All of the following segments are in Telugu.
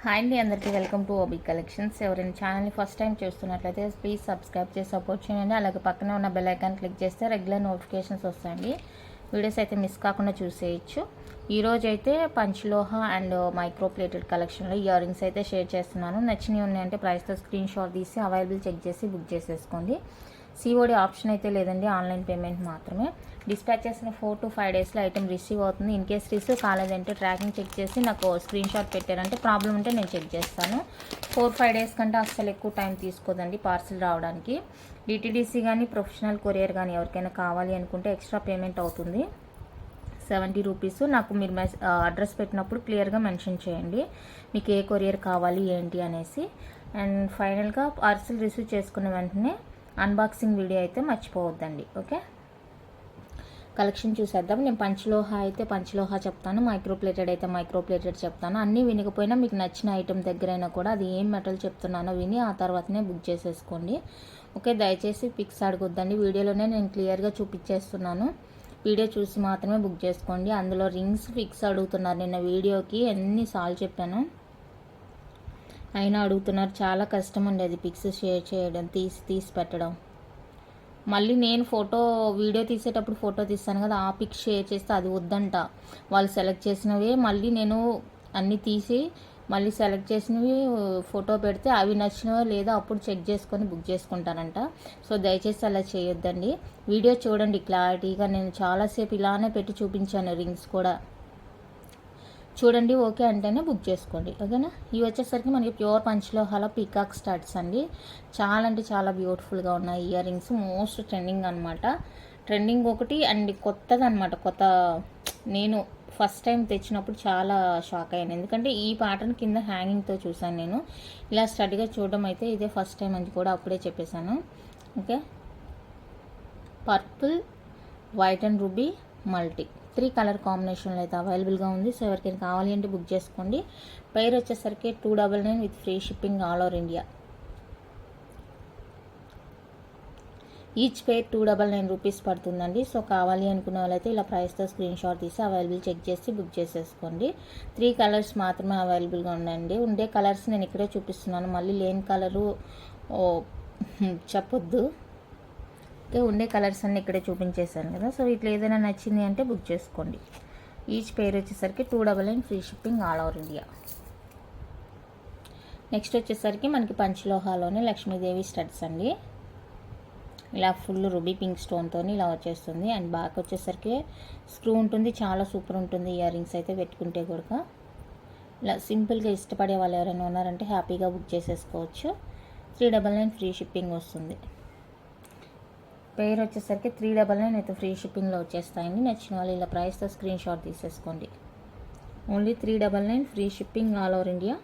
హాయ్ అండి, అందరికీ వెల్కమ్ టు ఓబీ కలెక్షన్స్. ఎవరైనా ఛానల్ని ఫస్ట్ టైం చూస్తున్నట్లయితే ప్లీజ్ సబ్స్క్రైబ్ చేసి సపోర్ట్ చేయండి. అలాగే పక్కనే ఉన్న బెల్ ఐకాన్ క్లిక్ చేస్తే రెగ్యులర్ నోటిఫికేషన్స్ వస్తాయండి. వీడియోస్ అయితే మిస్ కాకుండా చూసేయచ్చు. ఈరోజు అయితే పంచలోహ అండ్ మైక్రో ప్లేటెడ్ కలెక్షన్లో ఇయర్ రింగ్స్ అయితే షేర్ చేస్తున్నాను. నచ్చినవి ఉన్నాయంటే ప్రైస్తో స్క్రీన్ షాట్ తీసి అవైలబుల్ చెక్ చేసి బుక్ చేసేసుకోండి. సిఓడి ఆప్షన్ అయితే లేదండి, ఆన్లైన్ పేమెంట్ మాత్రమే. డిస్పాచ్ చేసిన 4 to 5 డేస్లో ఐటమ్ రిసీవ్ అవుతుంది. ఇన్ కేస్ రిసీవ్ కాలేదంటే ట్రాకింగ్ చెక్ చేసి నాకు స్క్రీన్ షాట్ పెట్టారంటే ప్రాబ్లం ఉంటే నేను చెక్ చేస్తాను. 4-5 డేస్ కంటే అస్సలు ఎక్కువ టైం తీసుకోదండి పార్సిల్ రావడానికి. డిటీడీసీ కానీ ప్రొఫెషనల్ కొరియర్ కానీ ఎవరికైనా కావాలి అనుకుంటే ఎక్స్ట్రా పేమెంట్ అవుతుంది, 70 రూపీస్. నాకు మీరు అడ్రస్ పెట్టినప్పుడు క్లియర్గా మెన్షన్ చేయండి మీకు ఏ కొరియర్ కావాలి ఏంటి అనేసి. అండ్ ఫైనల్గా పార్సిల్ రిసీవ్ చేసుకున్న వెంటనే అన్బాక్సింగ్ వీడియో అయితే మర్చిపోవద్దండి. ఓకే, కలెక్షన్ చూసేద్దాం. నేను పంచలోహ చెప్తాను, మైక్రో ప్లేటెడ్ అయితే మైక్రో ప్లేటెడ్ చెప్తాను. అన్నీ వినకపోయినా మీకు నచ్చిన ఐటెం దగ్గరైనా కూడా అది ఏం మెటల్ చెప్తున్నానో విని ఆ తర్వాతనే బుక్ చేసేసుకోండి. ఓకే, దయచేసి పిక్స్ అడగొద్దండి, వీడియోలోనే నేను క్లియర్గా చూపించేస్తున్నాను. వీడియో చూసి మాత్రమే బుక్ చేసుకోండి. అందులో రింగ్స్ పిక్స్ అడుగుతున్నారు. నిన్న వీడియోకి ఎన్నిసార్లు చెప్పాను, అయినా అడుగుతున్నారు. చాలా కష్టం అండి అది పిక్స్ షేర్ చేయడం, తీసి పెట్టడం. మళ్ళీ నేను వీడియో తీసేటప్పుడు ఫోటో తీస్తాను కదా, ఆ పిక్స్ షేర్ చేస్తే అది వద్దంట. వాళ్ళు సెలెక్ట్ చేసినవే మళ్ళీ నేను అన్నీ తీసి మళ్ళీ సెలెక్ట్ చేసినవి ఫోటో పెడితే అవి నచ్చినవో లేదా అప్పుడు చెక్ చేసుకొని బుక్ చేసుకుంటానంట. సో దయచేసి అలా చేయొద్దండి. వీడియో చూడండి క్లారిటీగా. నేను చాలాసేపు ఇలానే పెట్టి చూపించాను రింగ్స్ కూడా. చూడండి, ఓకే అంటేనే బుక్ చేసుకోండి. ఓకేనా. ఇవి వచ్చేసరికి మనకి ప్యూర్ పంచలోహాల పీకాక్ స్టార్ట్స్ అండి. చాలా అంటే చాలా బ్యూటిఫుల్గా ఉన్నాయి ఇయర్ రింగ్స్. మోస్ట్ ట్రెండింగ్ అనమాట. ట్రెండింగ్ ఒకటి అండ్ కొత్తది అనమాట. నేను ఫస్ట్ టైం తెచ్చినప్పుడు చాలా షాక్ అయ్యాను, ఎందుకంటే ఈ ప్యాటర్న్ కింద హ్యాంగింగ్తో చూసాను. నేను ఇలా స్టడీగా చూడడం అయితే ఇదే ఫస్ట్ టైం అని కూడా అప్పుడే చెప్పేశాను. Okay, purple, white and ruby multi 3 colour కాంబినేషన్లో అయితే అవైలబుల్గా ఉంది. సో ఎవరికైనా కావాలి అంటే బుక్ చేసుకోండి. పేరు వచ్చేసరికి 299 with free shipping all over India. Each pair 299 rupees పడుతుందండి. సో కావాలి అనుకున్న వాళ్ళైతే ఇలా ప్రైస్తో స్క్రీన్ షాట్ తీసి అవైలబుల్ చెక్ చేసి బుక్ చేసేసుకోండి. 3 కలర్స్ మాత్రమే అవైలబుల్గా ఉన్నాయండి. ఉండే కలర్స్ నేను ఇక్కడే చూపిస్తున్నాను, మళ్ళీ లేని కలరు చెప్పొద్దు. ఓకే, ఉండే కలర్స్ అన్నీ ఇక్కడే చూపించేశాను కదా. సో ఇట్లా ఏదైనా నచ్చింది అంటే బుక్ చేసుకోండి. ఈచ్ పేర్ వచ్చేసరికి 299 free shipping all over India. Next వచ్చేసరికి మనకి పంచలోహాలోనే లక్ష్మీదేవి స్టడ్స్ అండి. ఇలా ఫుల్ రూబీ పింక్ స్టోన్తో ఇలా వచ్చేస్తుంది. అండ్ బ్యాక్ వచ్చేసరికి స్క్రూ ఉంటుంది. చాలా సూపర్ ఉంటుంది ఇయర్ రింగ్స్ అయితే పెట్టుకుంటే కూడా. ఇలా సింపుల్గా ఇష్టపడే వాళ్ళు ఎవరైనా ఉన్నారంటే హ్యాపీగా బుక్ చేసేసుకోవచ్చు. 399 ఫ్రీ షిప్పింగ్ వస్తుంది. పేరు వచ్చేసరికి 399 అయితే ఫ్రీ షిప్పింగ్లో వచ్చేస్తాయండి. నచ్చిన వాళ్ళు ఇలా ప్రైస్తో స్క్రీన్ షాట్ తీసేసుకోండి. Only 399 free shipping all over India.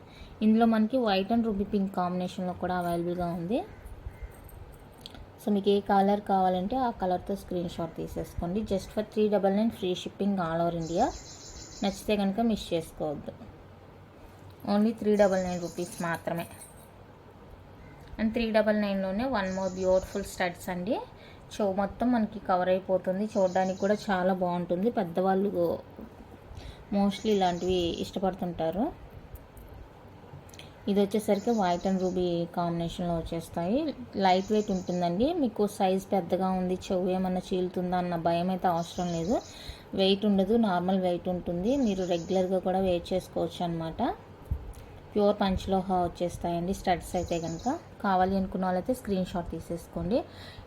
ఇందులో మనకి వైట్ అండ్ రూబీ పింక్ కాంబినేషన్లో కూడా అవైలబుల్గా ఉంది. సో మీకు ఏ కలర్ కావాలంటే ఆ కలర్తో స్క్రీన్ షాట్ తీసేసుకోండి. Just for 399 free shipping all over India. నచ్చితే కనుక మిస్ చేసుకోవద్దు. ఓన్లీ 399 రూపీస్ మాత్రమే. అండ్ 399లోనే 1 మోర్ బ్యూటిఫుల్ స్టడ్స్ అండి. మొత్తం మనకి కవర్ అయిపోతుంది. చూడడానికి కూడా చాలా బాగుంటుంది. పెద్దవాళ్ళు మోస్ట్లీ ఇలాంటివి ఇష్టపడుతుంటారు. ఇది వచ్చేసరికి వైట్ అండ్ రూబీ కాంబినేషన్లో వచ్చేస్తాయి. లైట్ వెయిట్ ఉంటుందండి. మీకు సైజ్ పెద్దగా ఉంది, చెవు ఏమన్నా చీలుతుందా అన్న భయం అయితే అవసరం లేదు. వెయిట్ ఉండదు, నార్మల్ వెయిట్ ఉంటుంది. మీరు రెగ్యులర్గా కూడా వెయిట్ చేసుకోవచ్చు అనమాట. ప్యూర్ పంచలోహ వచ్చేస్తాయండి స్టడ్స్ అయితే కనుక. కావాలి అనుకున్న వాళ్ళైతే స్క్రీన్ షాట్ తీసేసుకోండి.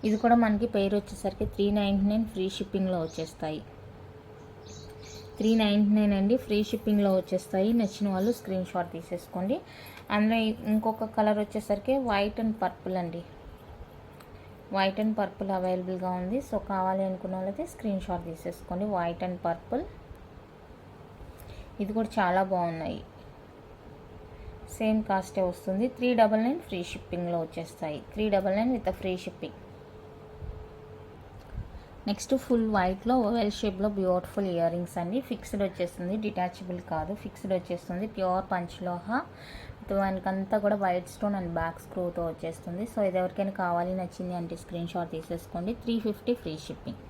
ఇది కూడా మనకి పేరు వచ్చేసరికి 399 ఫ్రీ షిప్పింగ్లో వచ్చేస్తాయి. 399 అండి, ఫ్రీ షిప్పింగ్లో వచ్చేస్తాయి. నచ్చిన వాళ్ళు స్క్రీన్ షాట్ తీసేసుకోండి. అందులో ఇంకొక కలర్ వచ్చేసరికి వైట్ అండ్ పర్పుల్ అండి. వైట్ అండ్ పర్పుల్ అవైలబుల్గా ఉంది. సో కావాలి అనుకున్న వాళ్ళైతే స్క్రీన్ షాట్ తీసేసుకోండి. వైట్ అండ్ పర్పుల్ ఇది కూడా చాలా బాగున్నాయి. సేమ్ కాస్టే వస్తుంది. 399 ఫ్రీ షిప్పింగ్లో వచ్చేస్తాయి. 399 with free shipping. Next full వైట్లో ఓవెల్ షేప్లో బ్యూటిఫుల్ ఇయర్ రింగ్స్ అండి. ఫిక్స్డ్ వచ్చేస్తుంది, డిటాచబుల్ కాదు, ఫిక్స్డ్ వచ్చేస్తుంది. ప్యూర్ పంచలోహ మనకంతా కూడా వైట్ స్టోన్ అండ్ బ్యాక్ స్క్రూతో వచ్చేస్తుంది. సో ఇది ఎవరికైనా కావాలి నచ్చింది అంటే స్క్రీన్ షాట్ తీసేసుకోండి. 350 ఫ్రీ షిప్పింగ్.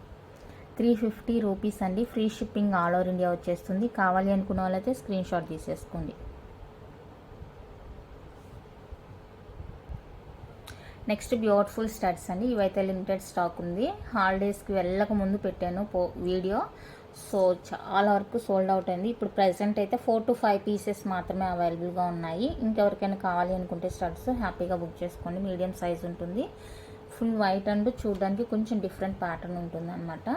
350 రూపీస్ అండి. Free shipping all over India వచ్చేస్తుంది. కావాలి అనుకున్న వాళ్ళైతే స్క్రీన్ షాట్ తీసేసుకోండి. నెక్స్ట్ బ్యూటిఫుల్ స్టడ్స్ అండి. ఇవైతే లిమిటెడ్ స్టాక్ ఉంది. హాలిడేస్కి వెళ్ళక ముందు పెట్టాను వీడియో. సో చాలా వరకు సోల్డ్ అవుట్ అయింది. ఇప్పుడు ప్రెసెంట్ అయితే 4 to 5 పీసెస్ మాత్రమే అవైలబుల్గా ఉన్నాయి. ఇంకెవరికైనా కావాలి అనుకుంటే స్టడ్స్ హ్యాపీగా బుక్ చేసుకోండి. మీడియం సైజ్ ఉంటుంది. ఫుల్ వైట్ అండ్ చూడడానికి కొంచెం డిఫరెంట్ ప్యాటర్న్ ఉంటుంది అనమాట.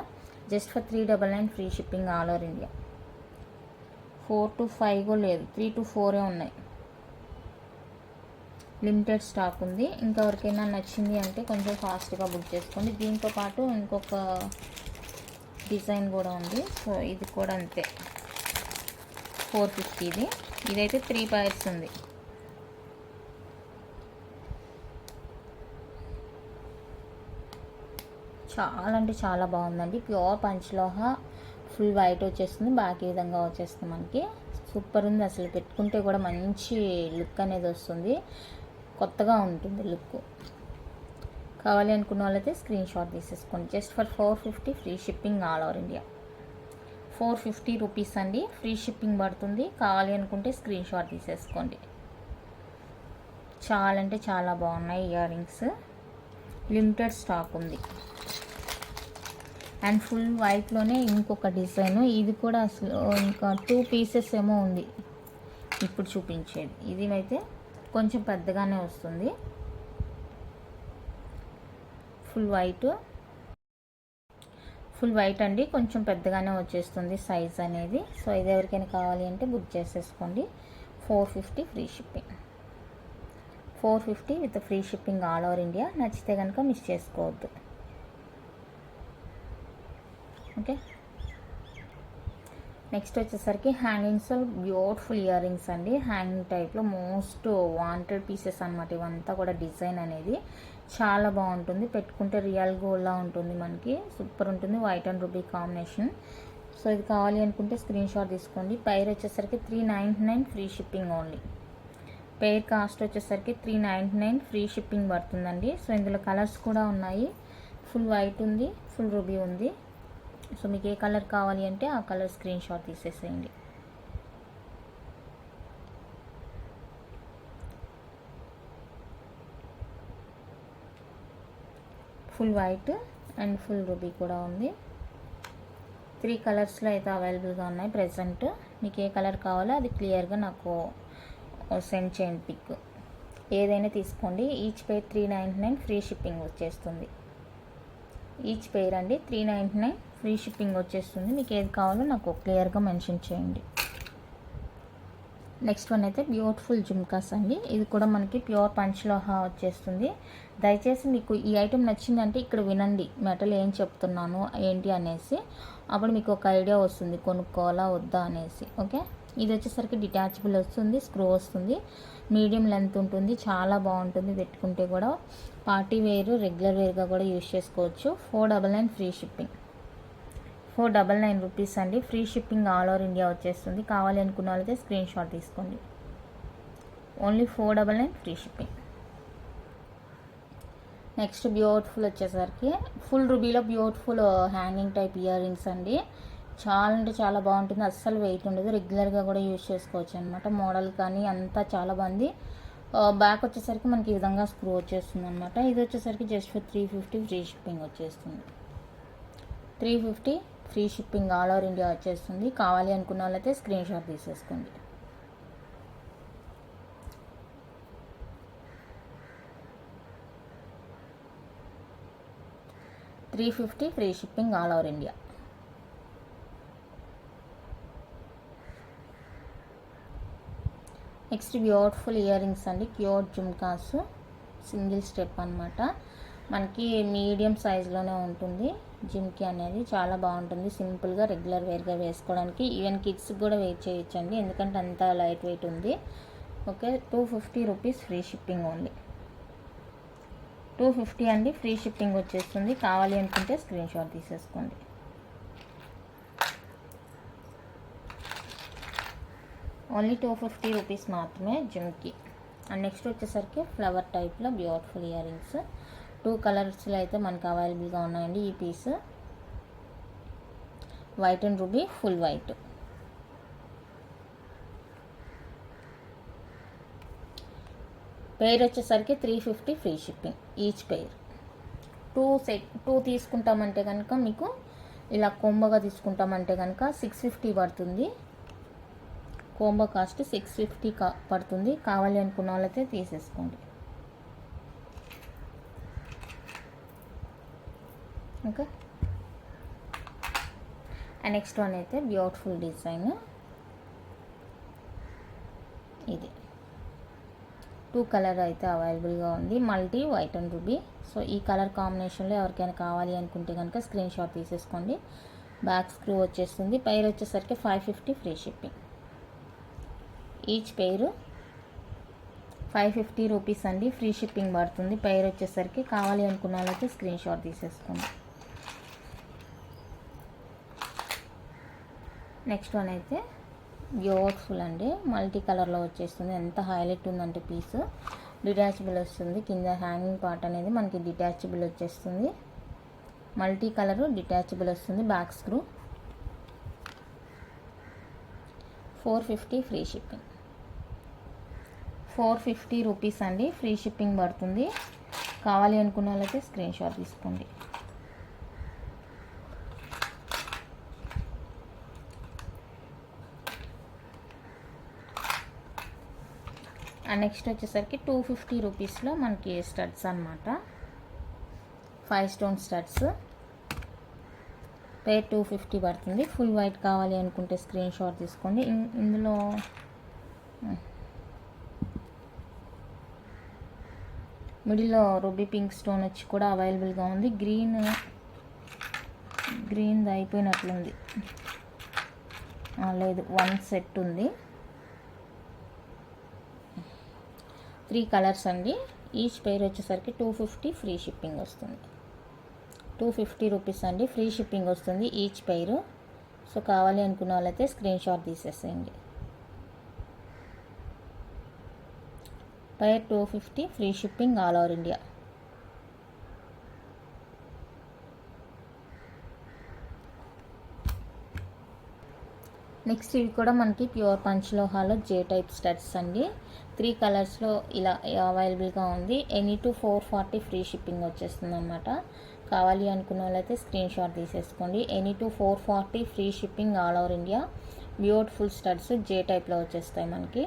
Just for 399 free shipping all over India. 4 to 5 లేదు, 3 to 4 ఉన్నాయి. లిమిటెడ్ స్టాక్ ఉంది. ఇంకెవరికైనా నచ్చింది అంటే కొంచెం ఫాస్ట్గా బుక్ చేసుకోండి. దీంతో పాటు ఇంకొక డిజైన్ కూడా ఉంది. సో ఇది కూడా అంతే, 450. ఇదైతే 3 pairs ఉంది. చాలా అంటే చాలా బాగుందండి. ప్యూర్ పంచలోహ, ఫుల్ వైట్ వచ్చేస్తుంది. బ్యాక్ ఈ విధంగా వచ్చేస్తుంది మనకి. సూపర్ ఉంది అసలు. పెట్టుకుంటే కూడా మంచి లుక్ అనేది వస్తుంది. కొత్తగా ఉంటుంది లుక్. కావాలి అనుకున్న వాళ్ళైతే స్క్రీన్ షాట్ తీసేసుకోండి. Just for 450 free shipping all over India. 450 rupees అండి, ఫ్రీ షిప్పింగ్ పడుతుంది. కావాలి అనుకుంటే స్క్రీన్ షాట్ తీసేసుకోండి. చాలా అంటే చాలా బాగున్నాయి ఇయర్ రింగ్స్. లిమిటెడ్ స్టాక్ ఉంది. అండ్ ఫుల్ వైట్లోనే ఇంకొక డిజైన్. ఇది కూడా అసలు ఇంకా 2 pieces ఏమో ఉంది ఇప్పుడు చూపించేది. ఇది అయితే కొంచెం పెద్దగానే వస్తుంది. ఫుల్ వైట్ అండి, కొంచెం పెద్దగానే వచ్చేస్తుంది సైజ్ అనేది. సో ఇది ఎవరికైనా కావాలి అంటే బుక్ చేసేసుకోండి. 450 free shipping. 450 with free shipping all over India. నచ్చితే కనుక మిస్ చేసుకోవద్దు. ఓకే, నెక్స్ట్ వచ్చేసరికి హ్యాంగింగ్స్, బ్యూటిఫుల్ ఇయర్ రింగ్స్ అండి. హ్యాంగింగ్ టైప్లో మోస్ట్ వాంటెడ్ పీసెస్ అనమాట. ఇవంతా కూడా డిజైన్ అనేది చాలా బాగుంటుంది. పెట్టుకుంటే రియల్ గోల్డ్లా ఉంటుంది మనకి. సూపర్ ఉంటుంది. White and ruby combination. So ఇది కావాలి అనుకుంటే స్క్రీన్ షాట్ తీసుకోండి. పైర్ వచ్చేసరికి 399 free shipping only. Pair cost వచ్చేసరికి 399 ఫ్రీ షిప్పింగ్ పడుతుందండి. సో ఇందులో కలర్స్ కూడా ఉన్నాయి. ఫుల్ వైట్ ఉంది, ఫుల్ రూబీ ఉంది. సో మీకు ఏ కలర్ కావాలి అంటే ఆ కలర్ స్క్రీన్ షాట్ తీసేసేయండి. Full white and full ruby కూడా ఉంది. 3 కలర్స్లో అయితే అవైలబుల్గా ఉన్నాయి ప్రెజెంట్. మీకు ఏ కలర్ కావాలో అది క్లియర్గా నాకు సెండ్ చేయండి పిక్. ఏదైనా తీసుకోండి. ఈచ్ పేర్ 399 ఫ్రీ షిప్పింగ్ వచ్చేస్తుంది. ఈచ్ పేర్ అండి 399 ఫ్రీ షిప్పింగ్ వచ్చేస్తుంది. మీకు ఏది కావాలో నాకు క్లియర్గా మెన్షన్ చేయండి. నెక్స్ట్ వన్ అయితే బ్యూటిఫుల్ జుమ్కాస్ అండి. ఇది కూడా మనకి ప్యూర్ పంచలోహ వచ్చేస్తుంది. దయచేసి మీకు ఈ ఐటెం నచ్చిందంటే ఇక్కడ వినండి మెటల్ ఏం చెప్తున్నాను ఏంటి అనేసి. అప్పుడు మీకు ఒక ఐడియా వస్తుంది కొనుక్కోవాలా వద్దా అనేసి. ఓకే, ఇది వచ్చేసరికి డిటాచబుల్ వస్తుంది, స్క్రూ వస్తుంది, మీడియం లెంత్ ఉంటుంది. చాలా బాగుంటుంది. పెట్టుకుంటే కూడా పార్టీ వేర్, రెగ్యులర్ వేర్గా కూడా యూజ్ చేసుకోవచ్చు. 499 ఫ్రీ షిప్పింగ్. 499 రూపీస్ అండి. Free shipping all over India వచ్చేస్తుంది. కావాలి అనుకున్న వాళ్ళైతే స్క్రీన్ షాట్ తీసుకోండి. Only 499 free shipping. Next beautiful వచ్చేసరికి ఫుల్ రూబీలో beautiful hanging type earrings అండి. చాలా అంటే చాలా బాగుంటుంది. అస్సలు వెయిట్ ఉండదు. రెగ్యులర్గా కూడా యూజ్ చేసుకోవచ్చు అనమాట. మోడల్ కానీ అంతా చాలా బాగుంది. బ్యాక్ వచ్చేసరికి మనకి ఈ విధంగా స్క్రూ వచ్చేస్తుంది అనమాట. ఇది వచ్చేసరికి జస్ట్ ఫర్ 350 ఫ్రీ షిప్పింగ్ వచ్చేస్తుంది. 350 free shipping all over India వచ్చేస్తుంది. కావాలి అనుకున్న వాళ్ళైతే స్క్రీన్ షాట్ తీసేసుకోండి. $350 free shipping all over India. Next beautiful earrings అండి. ప్యూర్ జుమ్కాస్, సింగిల్ స్టెప్ అనమాట. మనకి మీడియం సైజులోనే ఉంటుంది జిమ్కి అనేది. చాలా బాగుంటుంది. సింపుల్గా రెగ్యులర్ వేర్గా వేసుకోవడానికి. ఈవెన్ కిడ్స్కి కూడా వేర్ చేయొచ్చండి, ఎందుకంటే అంత లైట్ వెయిట్ ఉంది. Okay, 250 rupees free shipping only. 250 అండి, ఫ్రీ షిప్పింగ్ వచ్చేస్తుంది. కావాలి అనుకుంటే స్క్రీన్ షాట్ తీసేసుకోండి. ఓన్లీ 250 రూపీస్ మాత్రమే జిమ్కి. అండ్ నెక్స్ట్ వచ్చేసరికి ఫ్లవర్ టైప్లో బ్యూటిఫుల్ ఇయర్ రింగ్స్. 2 కలర్స్లో అయితే మనకు అవైలబుల్గా ఉన్నాయండి. ఈ piece white and ruby, full white. Pair వచ్చేసరికి 350 ఫ్రీ షిప్పింగ్ ఈచ్ పెయిర్. 2 తీసుకుంటామంటే కనుక మీకు ఇలా కోంబోగా తీసుకుంటామంటే కనుక 650 పడుతుంది. కోంబో కాస్ట్ 650 పడుతుంది. కావాలి అనుకున్న వాళ్ళైతే తీసేసుకోండి. ఓకే. అండ్ నెక్స్ట్ వన్ అయితే బ్యూటిఫుల్ డిజైన్, ఇది 2 కలర్ అయితే అవైలబుల్గా ఉంది, multi white and ruby. So ఈ కలర్ కాంబినేషన్లో ఎవరికైనా కావాలి అనుకుంటే కనుక స్క్రీన్ షాట్ తీసేసుకోండి. బ్యాక్ స్క్రూ వచ్చేస్తుంది. పెయిర్ వచ్చేసరికి 550 free shipping. Each pair 550 rupees అండి, ఫ్రీ షిప్పింగ్ పడుతుంది. పెయిర్ వచ్చేసరికి కావాలి అనుకున్న వాళ్ళైతే స్క్రీన్ షాట్ తీసేసుకోండి. నెక్స్ట్ వన్ అయితే బ్యూటిఫుల్ అండి, మల్టీ కలర్లో వచ్చేస్తుంది. ఎంత హైలైట్ ఉందంటే పీస్ డిటాచబుల్ వస్తుంది. కింద హ్యాంగింగ్ పార్ట్ అనేది మనకి డిటాచబుల్ వచ్చేస్తుంది. మల్టీ కలరు డిటాచబుల్ వస్తుంది. Back screw 450 free shipping. 450 rupees అండి, ఫ్రీ షిప్పింగ్ పడుతుంది. కావాలి అనుకున్న వాళ్ళైతే స్క్రీన్ షాట్ తీసుకోండి. అండ్ నెక్స్ట్ వచ్చేసరికి 250 రూపీస్లో మనకి స్టడ్స్ అనమాట, 5 స్టోన్ స్టడ్స్. పెయిర్ 250 పడుతుంది. ఫుల్ వైట్ కావాలి అనుకుంటే స్క్రీన్ షాట్ తీసుకోండి. ఇందులో మిడిల్లో రూబీ పింక్ స్టోన్ వచ్చి కూడా అవైలబుల్గా ఉంది. గ్రీన్ అయిపోయినట్లుంది, లేదు 1 సెట్ ఉంది. 3 కలర్స్ అండి. ఈచ్ పెయిర్ వచ్చేసరికి 250 ఫ్రీ షిప్పింగ్ వస్తుంది. 250 రూపీస్ అండి, ఫ్రీ షిప్పింగ్ వస్తుంది ఈచ్ పెయిర్. సో కావాలి అనుకున్న వాళ్ళైతే స్క్రీన్ షాట్ తీసేసేయండి. Pair 250 free shipping all over India. Next ఇవి కూడా మనకి ప్యూర్ పంచలోహాలో జే టైప్ స్టడ్స్ అండి. 3 కలర్స్లో ఇలా అవైలబుల్గా ఉంది. ఎనీ టు 440 ఫ్రీ షిప్పింగ్ వచ్చేస్తుంది అనమాట. కావాలి అనుకున్న వాళ్ళైతే స్క్రీన్ షాట్ తీసేసుకోండి. Any two 440 free shipping all over India. Beautiful studs J టైప్లో వచ్చేస్తాయి మనకి.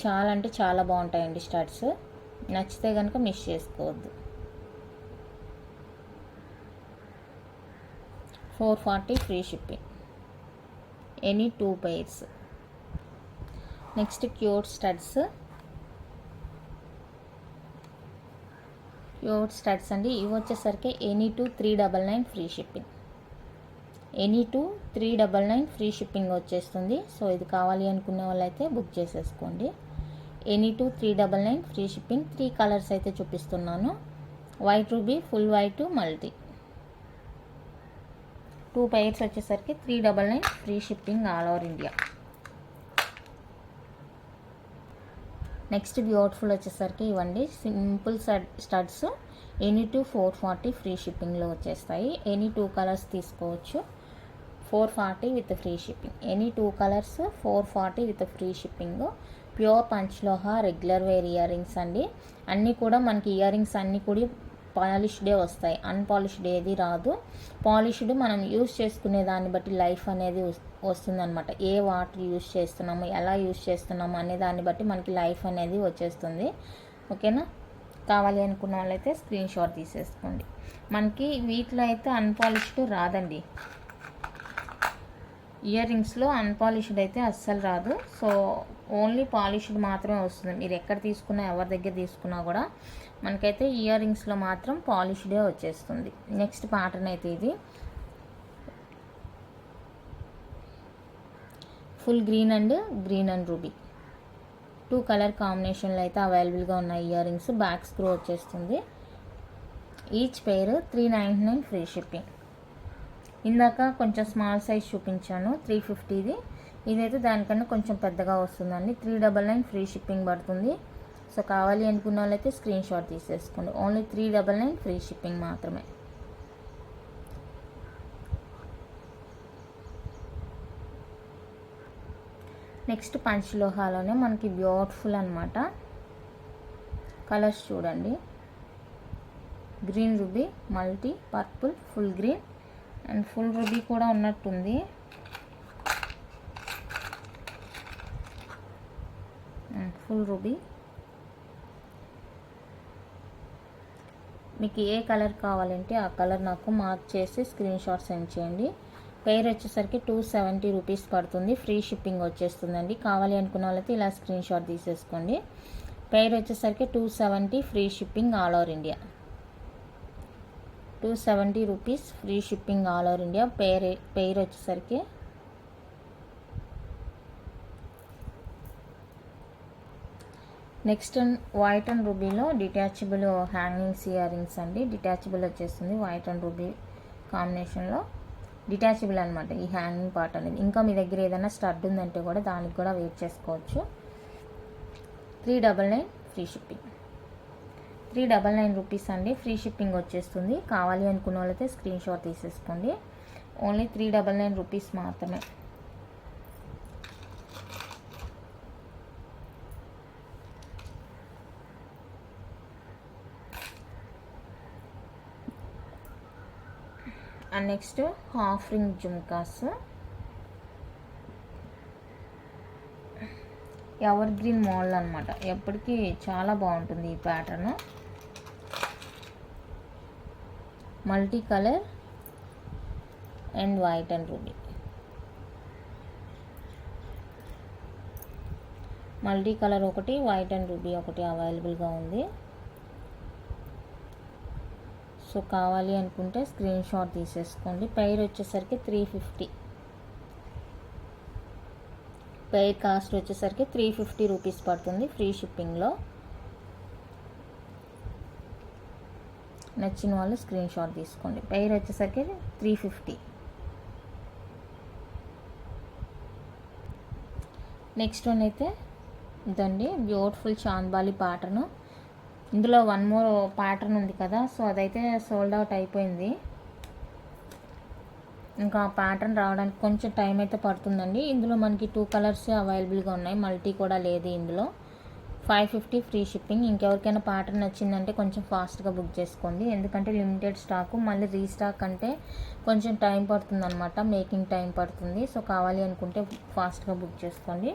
చాలా అంటే చాలా బాగుంటాయండి స్టడ్స్. నచ్చితే కనుక మిస్ చేసుకోవద్దు. 440 free shipping, any 2 pairs. Next cute studs అండి. ఇవి వచ్చేసరికి any two 399 free shipping. Any two 399 free shipping వచ్చేస్తుంది. సో ఇది కావాలి అనుకునే వాళ్ళైతే బుక్ చేసేసుకోండి. Any two 399 free shipping. 3 colours అయితే చూపిస్తున్నాను. White ruby, full white, multi. 2 pairs వచ్చేసరికి 399 free shipping all over India. Next beautiful వచ్చేసరికి ఇవ్వండి simple studs. Any two 440 free షిప్పింగ్లో వచ్చేస్తాయి. ఎనీ 2 కలర్స్ తీసుకోవచ్చు. 440 with free shipping. Any 2 colours 440 with free shipping. Pure పంచలోహ రెగ్యులర్ వేర్ ఇయర్ రింగ్స్ అండి. అన్నీ కూడా మనకి ఇయర్ రింగ్స్ అన్నీ కూడా పాలిష్డే వస్తాయి, అన్పాలిష్డ్ ఏది రాదు. పాలిష్డ్ మనం యూస్ చేసుకునే దాన్ని బట్టి లైఫ్ అనేది వస్తుందన్నమాట. ఏ వాటర్ యూస్ చేస్తున్నాము, ఎలా యూస్ చేస్తున్నాము అనే దాన్ని బట్టి మనకి లైఫ్ అనేది వచ్చేస్తుంది. ఓకేనా. కావాలి అనుకున్న వాళ్ళైతే స్క్రీన్ షాట్ తీసేసుకోండి. మనకి వీటిలో అయితే అన్పాలిష్డ్ రాదండి. ఇయర్ రింగ్స్లో అన్పాలిష్డ్ అయితే అస్సలు రాదు. సో ఓన్లీ పాలిష్డ్ మాత్రమే వస్తుంది. మీరు ఎక్కడ తీసుకున్నా, ఎవరి దగ్గర తీసుకున్నా కూడా మనకైతే ఇయర్ రింగ్స్లో మాత్రం పాలిష్డే వచ్చేస్తుంది. నెక్స్ట్ ప్యాటర్న్ అయితే ఇది full green and ruby 2 colour కాంబినేషన్లో అయితే అవైలబుల్గా ఉన్నాయి ఇయర్ రింగ్స్. బ్యాక్ స్క్రూ వచ్చేస్తుంది. Each pair 399 free shipping. ఇందాక కొంచెం స్మాల్ సైజ్ చూపించాను 350ది. ఇదైతే దానికన్నా కొంచెం పెద్దగా వస్తుందండి. 399 ఫ్రీ షిప్పింగ్ పడుతుంది. సో కావాలి అనుకున్న వాళ్ళైతే స్క్రీన్ షాట్ తీసేసుకోండి. ఓన్లీ 399 ఫ్రీ షిప్పింగ్ మాత్రమే. నెక్స్ట్ పంచలోహాలోనే మనకి బ్యూటిఫుల్ అనమాట కలర్స్ చూడండి. Green ruby, multi, purple, full green and full ruby కూడా ఉన్నట్టుంది. Full ruby. మీకు ఏ కలర్ కావాలంటే ఆ కలర్ నాకు మార్క్ చేసి స్క్రీన్ షాట్ సెండ్ చేయండి. పెయిర్ వచ్చేసరికి 270 రూపీస్ పడుతుంది. ఫ్రీ షిప్పింగ్ వచ్చేస్తుందండి. కావాలి అనుకున్న వాళ్ళైతే ఇలా స్క్రీన్ షాట్ తీసేసుకోండి. పెయిర్ వచ్చేసరికి 270 free shipping all over India. 270 rupees free shipping all over India. Pair వచ్చేసరికి నెక్స్ట్ వైట్ అండ్ రూబీలో డిటాచబుల్ హ్యాంగింగ్స్ ఇయర్ రింగ్స్ అండి. డిటాచబుల్ వచ్చేస్తుంది వైట్ అండ్ రూబీ కాంబినేషన్లో. డిటాచబుల్ అనమాట ఈ హ్యాంగింగ్ పార్ట్ అనేది. ఇంకా మీ దగ్గర ఏదైనా స్టడ్ ఉందంటే కూడా దానికి కూడా వెయిట్ చేసుకోవచ్చు. 399 ఫ్రీ షిప్పింగ్. 399 రూపీస్ అండి. ఫ్రీ షిప్పింగ్ వచ్చేస్తుంది. కావాలి అనుకున్న వాళ్ళైతే స్క్రీన్ షాట్ తీసేసుకోండి. ఓన్లీ 399 రూపీస్ మాత్రమే. And next half ring jhumkas. Ever green model అనమాట. ఎప్పటికీ చాలా బాగుంటుంది ఈ pattern. Multi colour and white and ruby. Multi colour ఒకటి, వైట్ అండ్ రూబీ ఒకటి అవైలబుల్గా ఉంది. సో కావాలి అనుకుంటే స్క్రీన్ షాట్ తీసేసుకోండి. పెయిర్ వచ్చేసరికి 350. పెయిర్ కాస్ట్ వచ్చేసరికి 350 రూపీస్ పడుతుంది ఫ్రీ షిప్పింగ్లో. నచ్చిన వాళ్ళు స్క్రీన్ షాట్ తీసుకోండి. పెయిర్ వచ్చేసరికి 350. నెక్స్ట్ వన్ అయితే ఇదండి బ్యూటిఫుల్ చాంద్బాలి ప్యాటర్న్. ఇందులో వన్ మోర్ ప్యాటర్న్ ఉంది కదా, సో అదైతే సోల్డ్ అవుట్ అయిపోయింది. ఇంకా ఆ ప్యాటర్న్ రావడానికి కొంచెం టైం అయితే పడుతుందండి. ఇందులో మనకి 2 కలర్స్ అవైలబుల్గా ఉన్నాయి. మల్టీ కూడా లేదు ఇందులో. 550 ఫ్రీ షిప్పింగ్. ఇంకెవరికైనా ప్యాటర్న్ నచ్చిందంటే కొంచెం ఫాస్ట్గా బుక్ చేసుకోండి. ఎందుకంటే లిమిటెడ్ స్టాకు. మళ్ళీ రీస్టాక్ అంటే కొంచెం టైం పడుతుంది అనమాట. మేకింగ్ టైం పడుతుంది. సో కావాలి అనుకుంటే ఫాస్ట్గా బుక్ చేసుకోండి.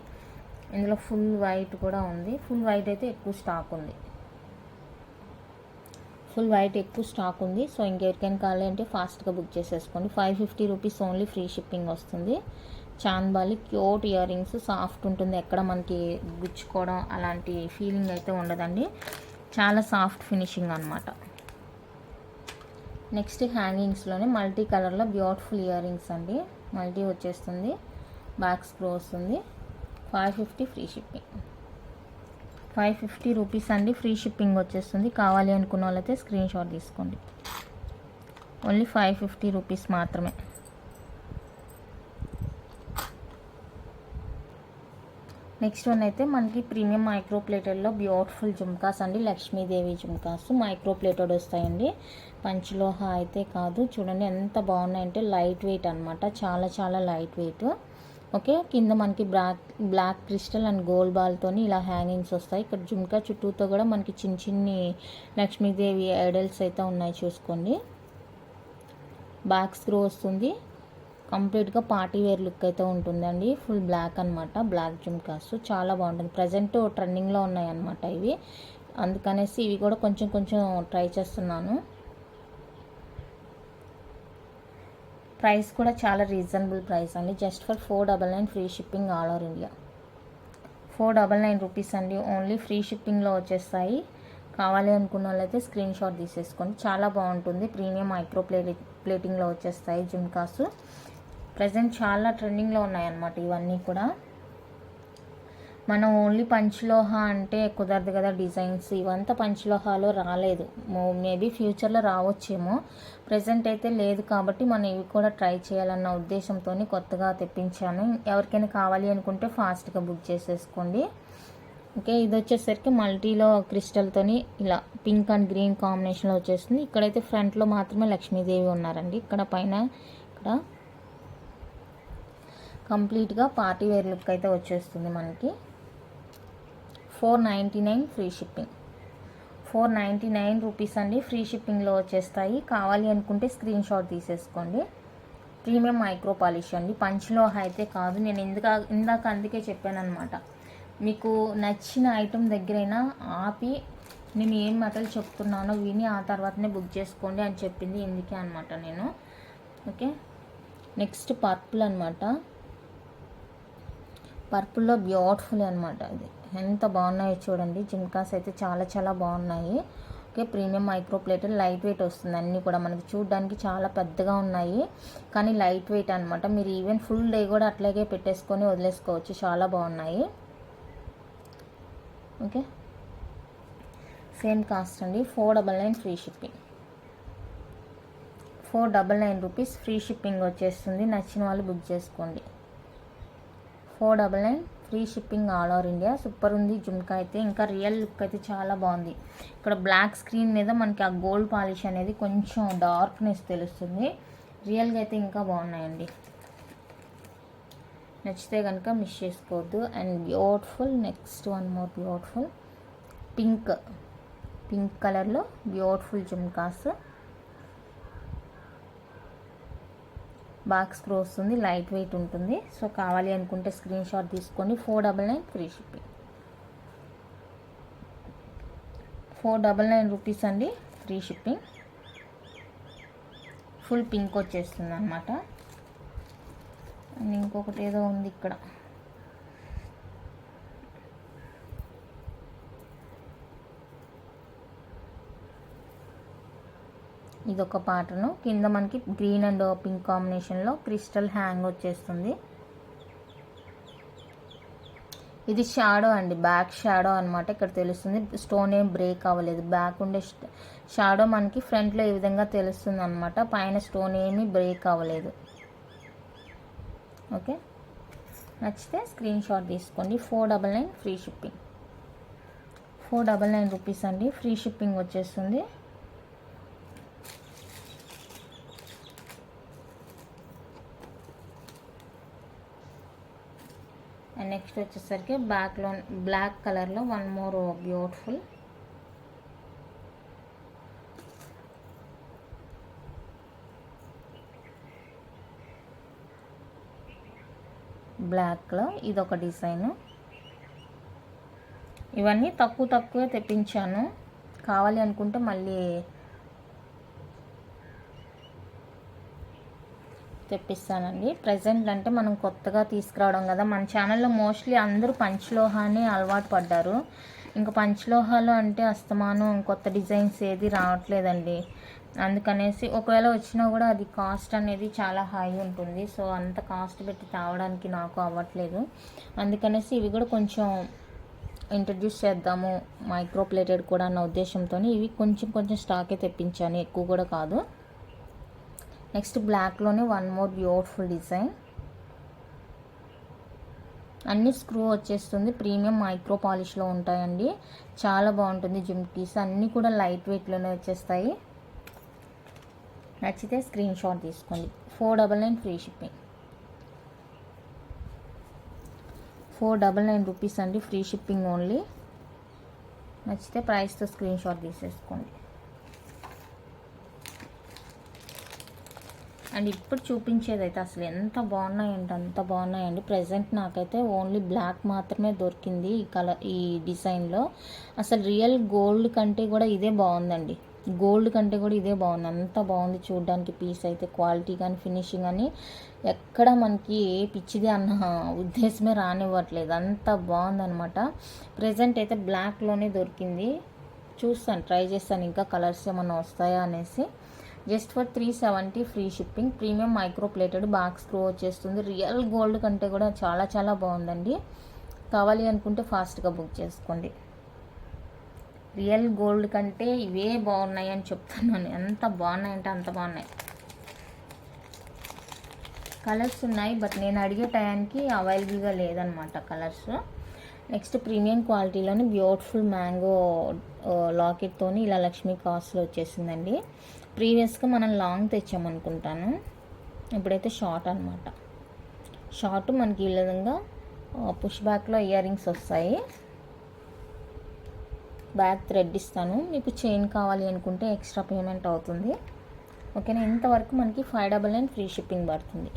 ఇందులో ఫుల్ వైట్ కూడా ఉంది. ఫుల్ వైట్ అయితే ఎక్కువ స్టాక్ ఉంది. ఫుల్ వైట్ ఎక్కువ స్టాక్ ఉంది. సో ఇంకెవరికైనా కావాలి అంటే ఫాస్ట్గా బుక్ చేసేసుకోండి. 550 రూపీస్ ఓన్లీ ఫ్రీ షిప్పింగ్ వస్తుంది. Chandbali cute ear rings. Soft ఉంటుంది. ఎక్కడ మనకి గుచ్చుకోవడం అలాంటి ఫీలింగ్ అయితే ఉండదండి. చాలా సాఫ్ట్ ఫినిషింగ్ అనమాట. నెక్స్ట్ హ్యాంగింగ్స్లోనే మల్టీ కలర్లో బ్యూటిఫుల్ ఇయర్ రింగ్స్ అండి. మల్టీ వచ్చేస్తుంది. బ్యాక్ స్క్రూ వస్తుంది. 550 ఫ్రీ షిప్పింగ్. 550 రూపీస్ అండి. ఫ్రీ షిప్పింగ్ వచ్చేస్తుంది. కావాలి అనుకున్న వాళ్ళైతే స్క్రీన్ షాట్ తీసుకోండి. ఓన్లీ 550 రూపీస్ మాత్రమే. నెక్స్ట్ వన్ అయితే మనకి ప్రీమియం మైక్రో ప్లేటెడ్లో బ్యూటిఫుల్ జుమ్కాస్ అండి. లక్ష్మీదేవి జుమ్కాస్ మైక్రో ప్లేటెడ్ వస్తాయండి. పంచలోహ అయితే కాదు. చూడండి ఎంత బాగున్నాయంటే లైట్ వెయిట్ అనమాట. చాలా చాలా లైట్ వెయిట్. ఓకే, కింద మనకి బ్లాక్ క్రిస్టల్ అండ్ గోల్డ్ బాల్తోని ఇలా హ్యాంగింగ్స్ వస్తాయి. ఇక్కడ జుమ్కా చుట్టూతో కూడా మనకి చిన్న చిన్ని లక్ష్మీదేవి ఐడల్స్ అయితే ఉన్నాయి చూసుకోండి. బ్యాక్ స్క్రూ వస్తుంది. కంప్లీట్గా పార్టీ వేర్ లుక్ అయితే ఉంటుందండి. ఫుల్ బ్లాక్ అనమాట. బ్లాక్ జుమ్కాస్ చాలా బాగుంటుంది. ప్రజెంట్ ట్రెండింగ్లో ఉన్నాయి అనమాట ఇవి. అందుకనేసి ఇవి కూడా కొంచెం ట్రై చేస్తున్నాను. ప్రైస్ కూడా చాలా రీజనబుల్ ప్రైస్ అండి. Just for 499 free shipping all over India. 499 rupees అండి. ఓన్లీ ఫ్రీ షిప్పింగ్లో వచ్చేస్తాయి. కావాలి అనుకున్న వాళ్ళైతే స్క్రీన్ షాట్ తీసేసుకోండి. చాలా బాగుంటుంది. ప్రీమియం మైక్రో ప్లేటింగ్లో వచ్చేస్తాయి జుమ్కాస్. ప్రజెంట్ చాలా ట్రెండింగ్లో ఉన్నాయన్నమాట ఇవన్నీ కూడా. మనం ఓన్లీ పంచలోహ అంటే కుదరదు కదా. డిజైన్స్ ఇవంతా పంచలోహాలో రాలేదు. మేబీ ఫ్యూచర్లో రావచ్చేమో. ప్రజెంట్ అయితే లేదు కాబట్టి మనం ఇవి కూడా ట్రై చేయాలన్న ఉద్దేశంతో కొత్తగా తెప్పించాను. ఎవరికైనా కావాలి అనుకుంటే ఫాస్ట్గా బుక్ చేసేసుకోండి. ఓకే, ఇది వచ్చేసరికి మల్టీలో క్రిస్టల్తోని ఇలా పింక్ అండ్ గ్రీన్ కాంబినేషన్లో వచ్చేస్తుంది. ఇక్కడైతే ఫ్రంట్లో మాత్రమే లక్ష్మీదేవి ఉన్నారండి. ఇక్కడ పైన ఇక్కడ కంప్లీట్గా పార్టీ వేర్ లుక్ అయితే వచ్చేస్తుంది మనకి. 499 ఫ్రీ షిప్పింగ్. 499 రూపీస్ అండి, ఫ్రీ షిప్పింగ్లో వచ్చేస్తాయి. కావాలి అనుకుంటే స్క్రీన్ షాట్ తీసేసుకోండి. ప్రీమియం మైక్రో పాలిష్ అండి, పంచ్లో అయితే కాదు. నేను ఇందాక అందుకే చెప్పాను అనమాట, మీకు నచ్చిన ఐటెం దగ్గరైనా ఆపి నేను ఏం మెటల్ చెప్తున్నానో విని ఆ తర్వాతనే బుక్ చేసుకోండి అని చెప్పింది ఇందుకే అనమాట నేను. ఓకే, నెక్స్ట్ పర్పుల్ అనమాట. పర్పుల్లో బ్యూటిఫుల్ అనమాట. ఇది ఎంత బాగున్నాయో చూడండి. జిమ్కాస్ అయితే చాలా చాలా బాగున్నాయి. Okay, premium micro plated, light weight వస్తుంది. అన్నీ కూడా మనకి చూడడానికి చాలా పెద్దగా ఉన్నాయి కానీ లైట్ వెయిట్ అనమాట. మీరు ఈవెన్ ఫుల్ డే కూడా అట్లాగే పెట్టేసుకొని వదిలేసుకోవచ్చు, చాలా బాగున్నాయి. ఓకే, సేమ్ కాస్ట్ అండి, 499 free shipping. 499 rupees free shipping వచ్చేస్తుంది. నచ్చిన వాళ్ళు బుక్ చేసుకోండి. 499 free shipping all over India. Super ఉంది జుమ్కా అయితే. ఇంకా రియల్ లుక్ అయితే చాలా బాగుంది. ఇక్కడ బ్లాక్ స్క్రీన్ మీద మనకి ఆ గోల్డ్ పాలిష్ అనేది కొంచెం డార్క్నెస్ తెలుస్తుంది. రియల్గా అయితే ఇంకా బాగున్నాయండి. నచ్చితే కనుక మిస్ చేసుకోవద్దు. And beautiful, next one more beautiful pink కలర్లో బ్యూటిఫుల్ జుమ్కాస్. బాక్స్ స్క్రూ వస్తుంది, లైట్ వెయిట్ ఉంటుంది. సో కావాలి అనుకుంటే స్క్రీన్ షాట్ తీసుకోండి. 499 ఫ్రీ షిప్పింగ్. 499 రూపీస్ అండి, ఫ్రీ షిప్పింగ్. ఫుల్ పింక్ వచ్చేస్తుంది అనమాట. అండ్ ఇంకొకటి ఏదో ఉంది ఇక్కడ, ఇదొక ప్యాటర్న్. కింద మనకి గ్రీన్ అండ్ పింక్ కాంబినేషన్లో క్రిస్టల్ హ్యాంగ్ వచ్చేస్తుంది. ఇది షాడో అండి, బ్యాక్ షాడో అనమాట. ఇక్కడ తెలుస్తుంది, స్టోన్ ఏం బ్రేక్ అవ్వలేదు. బ్యాక్ ఉండే షాడో మనకి ఫ్రంట్లో ఈ విధంగా తెలుస్తుంది అనమాట. పైన స్టోన్ ఏమీ బ్రేక్ అవ్వలేదు. ఓకే, నచ్చితే స్క్రీన్ షాట్ తీసుకోండి. 499 ఫ్రీ షిప్పింగ్. 499 రూపీస్ అండి, ఫ్రీ షిప్పింగ్ వచ్చేస్తుంది. అండ్ నెక్స్ట్ వచ్చేసరికి బ్లాక్ కలర్లో వన్ మోర్ బ్యూటిఫుల్ బ్లాక్లో ఇదొక డిజైన్. ఇవన్నీ తక్కువే తెప్పించాను. కావాలి అనుకుంటే మళ్ళీ తెప్పిస్తానండి. ప్రజెంట్ అంటే మనం కొత్తగా తీసుకురావడం కదా, మన ఛానల్లో మోస్ట్లీ అందరూ పంచలోహాన్ని అలవాటు పడ్డారు. ఇంకా పంచలోహాలు అంటే అస్తమానం కొత్త డిజైన్స్ ఏది రావట్లేదండి. అందుకనేసి ఒకవేళ వచ్చినా కూడా అది కాస్ట్ అనేది చాలా హై ఉంటుంది. సో అంత కాస్ట్ పెట్టి తేవడానికి నాకు అవ్వట్లేదు. అందుకనేసి ఇవి కూడా కొంచెం ఇంట్రడ్యూస్ చేద్దాము మైక్రో ప్లేటెడ్ కూడా అన్న ఉద్దేశంతో ఇవి కొంచెం స్టాకే తెప్పించాను, ఎక్కువ కూడా కాదు. నెక్స్ట్ బ్లాక్లోనే వన్ మోర్ బ్యూటిఫుల్ డిజైన్. అన్ని స్క్రూ వచ్చేస్తుంది, ప్రీమియం మైక్రో పాలిష్లో ఉంటాయండి. చాలా బాగుంటుంది జిమ్కీస్. అన్నీ కూడా లైట్ వెయిట్లోనే వచ్చేస్తాయి. నచ్చితే స్క్రీన్ షాట్ తీసుకోండి. 499 ఫ్రీ షిప్పింగ్. 499 రూపీస్ అండి, ఫ్రీ షిప్పింగ్ ఓన్లీ. నచ్చితే ప్రైస్తో స్క్రీన్ షాట్ తీసేసుకోండి. అండ్ ఇప్పుడు చూపించేది అయితే అసలు ఎంత బాగున్నాయంటే అంత బాగున్నాయండి. ప్రజెంట్ నాకైతే ఓన్లీ బ్లాక్ మాత్రమే దొరికింది ఈ డిజైన్లో. అసలు రియల్ గోల్డ్ కంటే కూడా ఇదే బాగుందండి. గోల్డ్ కంటే కూడా ఇదే బాగుంది. అంత బాగుంది చూడడానికి. పీస్ అయితే క్వాలిటీ కానీ ఫినిషింగ్ కానీ ఎక్కడ మనకి ఏ పిచ్చిది అన్న ఉద్దేశమే రానివ్వట్లేదు, అంత బాగుందనమాట. ప్రజెంట్ అయితే బ్లాక్లోనే దొరికింది. చూస్తాను, ట్రై చేస్తాను ఇంకా కలర్స్ ఏమన్నా వస్తాయా అనేసి. Just for 370 free shipping. Premium micro plated, box screw వచ్చేస్తుంది. రియల్ గోల్డ్ కంటే కూడా చాలా చాలా బాగుందండి. కావాలి అనుకుంటే ఫాస్ట్గా బుక్ చేసుకోండి. రియల్ గోల్డ్ కంటే ఇవే బాగున్నాయి అని చెప్తున్నాను. ఎంత బాగున్నాయంటే అంత బాగున్నాయి. కలర్స్ ఉన్నాయి, బట్ నేను అడిగే టైంకి అవైలబుల్గా లేదనమాట కలర్స్. నెక్స్ట్ ప్రీమియం క్వాలిటీలోని బ్యూటిఫుల్ మ్యాంగో లాకెట్తో ఇలా లక్ష్మీ కాస్ట్లో వచ్చేసిందండి. ప్రీవియస్గా మనం లాంగ్ తెచ్చామనుకుంటాను, ఇప్పుడైతే షార్ట్ అనమాట. షార్ట్ మనకి ఈ విధంగా పుష్ బ్యాక్లో ఇయర్ రింగ్స్ వస్తాయి. బ్యాక్ థ్రెడ్ ఇస్తాను. మీకు చైన్ కావాలి అనుకుంటే ఎక్స్ట్రా పేమెంట్ అవుతుంది. ఓకేనా. ఇంతవరకు మనకి 599 ఫ్రీ షిప్పింగ్ పడుతుంది.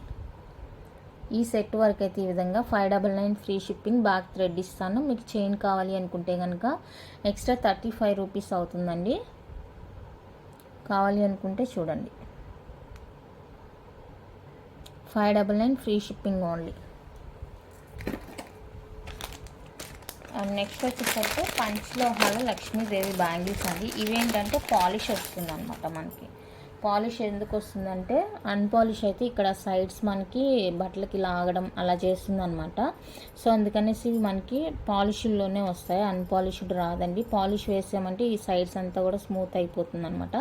ఈ సెట్ వరకు అయితే ఈ విధంగా 599 ఫ్రీ షిప్పింగ్, బ్యాక్ థ్రెడ్ ఇస్తాను. మీకు చైన్ కావాలి అనుకుంటే కనుక ఎక్స్ట్రా 35 రూపీస్ అవుతుందండి. కావాలి అనుకుంటే చూడండి. 599 free shipping only. And next వచ్చేసరికి పంచలోహాల లక్ష్మీదేవి బ్యాంగిల్స్ అండి. ఇవేంటంటే పాలిష్ వస్తుంది అనమాట. మనకి పాలిష్ ఎందుకు వస్తుందంటే అన్పాలిష్ అయితే ఇక్కడ సైడ్స్ మనకి బట్టలకి లాగడం అలా చేస్తుంది అనమాట. సో అందుకనేసి మనకి పాలిష్లోనే వస్తాయి, అన్పాలిష్డ్ రాదండి. పాలిష్ వేసామంటే ఈ సైడ్స్ అంతా కూడా స్మూత్ అయిపోతుంది అనమాట.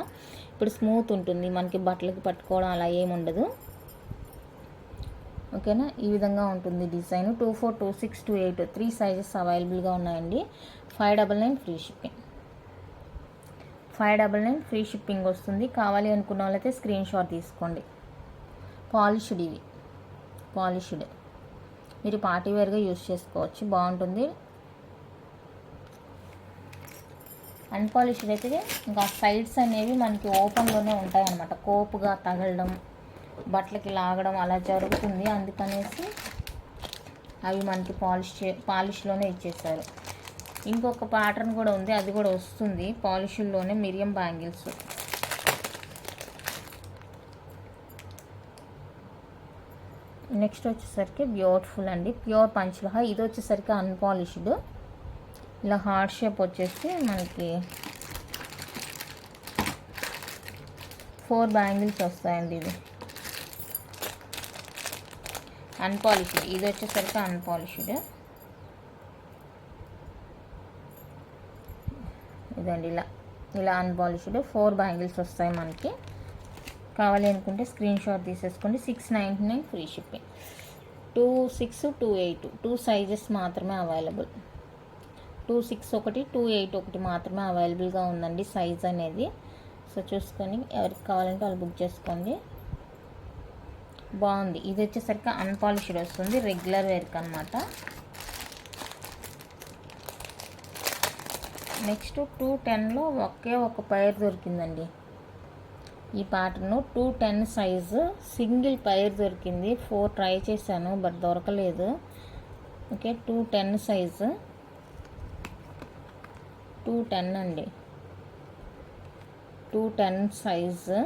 ఇప్పుడు స్మూత్ ఉంటుంది, మనకి బట్టలకి పట్టుకోవడం అలా ఏముండదు. ఓకేనా. ఈ విధంగా ఉంటుంది డిజైన్. 24, 26, 28 3 సైజెస్ అవైలబుల్గా ఉన్నాయండి. 599 ఫ్రీ షిప్పింగ్. 599 ఫ్రీ షిప్పింగ్ వస్తుంది. కావాలి అనుకున్న వాళ్ళైతే స్క్రీన్ షాట్ తీసుకోండి. పాలిష్డ్, ఇవి పాలిష్డ్, మీరు పార్టీ వేర్గా యూజ్ చేసుకోవచ్చు, బాగుంటుంది. అన్పాలిష్డ్ అయితే ఇంకా సైడ్స్ అనేవి మనకి ఓపెన్లోనే ఉంటాయి అన్నమాట. కోపుగా తగలడం, బట్టలకి లాగడం అలా జరుగుతుంది. అందుకనేసి అవి మనకి పాలిష్లోనే ఇచ్చేసారు. ఇంకొక ప్యాటర్న్ కూడా ఉంది, అది కూడా వస్తుంది పాలిష్లోనే. మిరియం బ్యాంగిల్స్. నెక్స్ట్ వచ్చేసరికి బ్యూటిఫుల్ అండి, ప్యూర్ పంచలోహ. ఇది వచ్చేసరికి అన్పాలిష్డ్. ఇలా హార్ట్ షేప్ వచ్చేసి మనకి 4 బ్యాంగిల్స్ వస్తాయండి. ఇది అన్పాలిష్డ్. ఇది వచ్చేసరికి అన్పాలిష్డ్. ఇదండి ఇలా అన్పాలిష్డ్ 4 బ్యాంగిల్స్ వస్తాయి మనకి. కావాలి అనుకుంటే స్క్రీన్ షాట్ తీసేసుకోండి. 699 ఫ్రీ షిప్పింగ్. 26, 28 2 సైజెస్ మాత్రమే అవైలబుల్. 26 ఒకటి, 28 ఒకటి మాత్రమే అవైలబుల్గా ఉందండి సైజ్ అనేది. సో చూసుకొని ఎవరికి కావాలంటే వాళ్ళు బుక్ చేసుకోండి. బాగుంది. ఇది వచ్చేసరికి అన్పాలిష్డ్ వస్తుంది, రెగ్యులర్ వేర్కి అనమాట. నెక్స్ట్ 210లో ఒకే ఒక పైర్ దొరికిందండి. ఈ ప్యాటర్న్ 210 సైజు సింగిల్ పైర్ దొరికింది. 4 ట్రై చేశాను బట్ దొరకలేదు. ఓకే. 210 సైజు, 210 అండి. 210 సైజు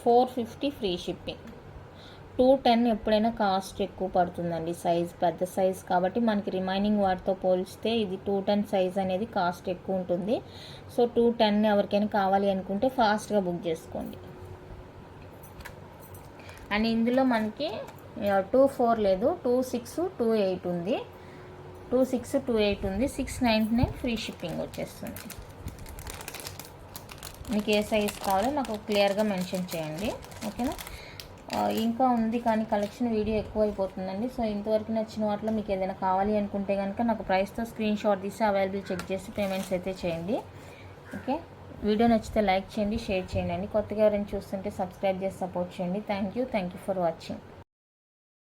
450 ఫ్రీ షిప్పింగ్. 210 ఎప్పుడైనా కాస్ట్ ఎక్కువ పడుతుందండి, సైజ్ పెద్ద సైజ్ కాబట్టి. మనకి రిమైనింగ్ వాటితో పోలిస్తే ఇది 210 సైజ్ అనేది కాస్ట్ ఎక్కువ ఉంటుంది. సో 210 ఎవరికైనా కావాలి అనుకుంటే ఫాస్ట్గా బుక్ చేసుకోండి. అండ్ ఇందులో మనకి 24 లేదు, 26, 28 ఉంది. 26, 28 ఉంది. 699 ఫ్రీ షిప్పింగ్ వచ్చేస్తుంది. మీకు ఏ సైజ్ కావాలో నాకు క్లియర్గా మెన్షన్ చేయండి. ఓకేనా. ఇంకా ఉంది కానీ కలెక్షన్ వీడియో ఎక్కువ అయిపోతుందండి. సో ఇంతవరకు నచ్చిన వాటిలో మీకు ఏదైనా కావాలి అనుకుంటే కనుక నాకు ప్రైస్తో స్క్రీన్ షాట్ తీసి అవైలబుల్ చెక్ చేసి పేమెంట్స్ అయితే చేయండి. ఓకే. వీడియో నచ్చితే లైక్ చేయండి, షేర్ చేయండి. కొత్తగా ఎవరైనా చూస్తుంటే సబ్స్క్రైబ్ చేసి సపోర్ట్ చేయండి. Thank you for watching.